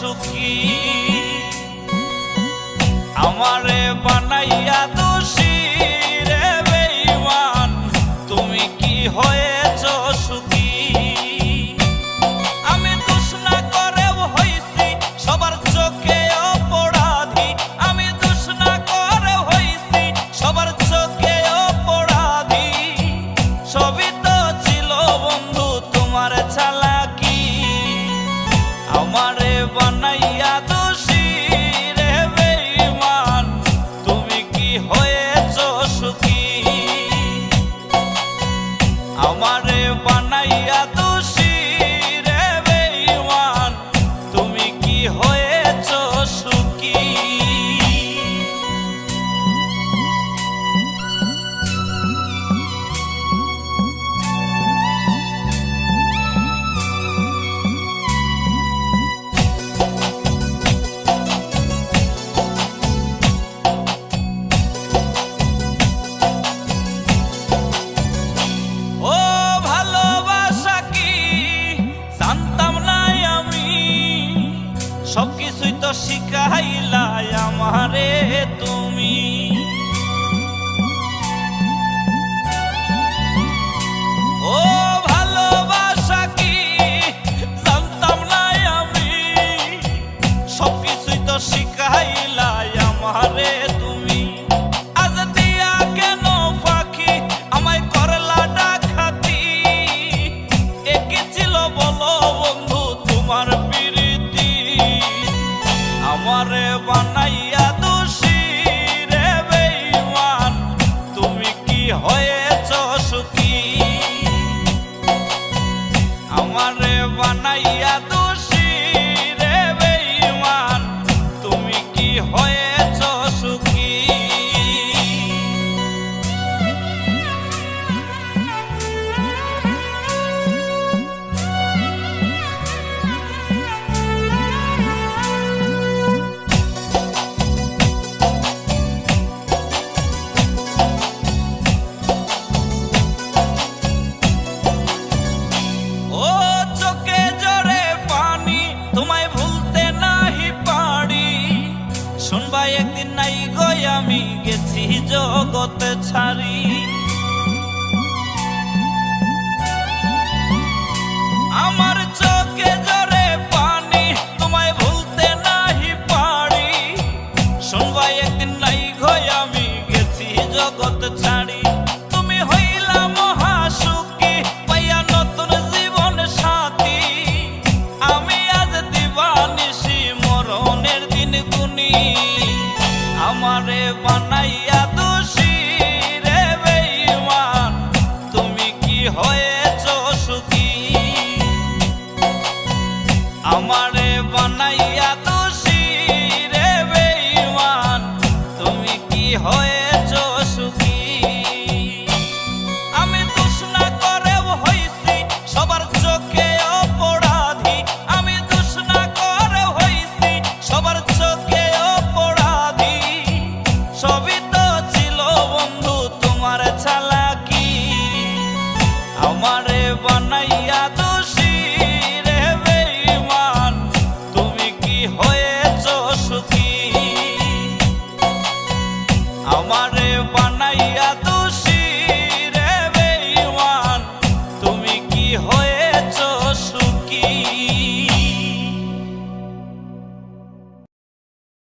সুখী আমারে বানাইয়া দোষী রে বেঈমান তুমি কি হয়েছ সুখী আমি দোষ না করেও হইছি সবার চোখে অপরাধী আমি দোষ না করেও হইছি সবার চোখে অপরাধী সবই তো ছিল বন্ধু তোমার চালাকি আমারে বানাইয়া দোষী রে বেঈমান তুমি কি হয়েছ সুখী আমারে বানাইয়া দোষী রে বেঈমান তুমি কি হয়েছ সুখী সবকিছুই তো শিখাইলা আমারে তুমি ও ভালোবাসা কি জানতাম না আমি সবকিছুই তো শিখাইলা আমারে তুমি আজ দিয়া কেন পাখি আমায় করলা ডাকাতি একে ছিল বলো বন্ধু তোমার আমারে বানাইয়া দোষী রে বেঈমান তুমি কি হয়েছ সুখী আমারে বানাইয়া দোষী রে বেঈমান তুমি কি হয়েছ সুখী শুনবা একদিন নাই গই আমি গেছি জগতে ছাড়ি আমার চোখে জরে পানি তোমায় ভুলতে নাহি পারি শুনবা একদিন নাই গই আমি গেছি জগতে ছাড়ি তুমি হইলা মহাসুখী পাইয়া নতুন জীবন সাথী আমি আজ দিবানিশি মরণের দিন গুনি আমারে বানাইয়া দোষী রে বেঈমান তুমি কি হয়েছ সুখী আমারে বানাইয়া দোষী রে বেঈমান তুমি কি হয়েছ সুখী আমি দোষ না করেও হইছি সবার চোখে অপরাধী আমি দোষ না করেও হইছি সবার চোখে অপরাধী সবই তো ছিল বন্ধু তোমার চালাকি আমারে বানাইয়া দোষী রে বেঈমান তুমি কি হয়েছ সুখী আমারে বানাইয়া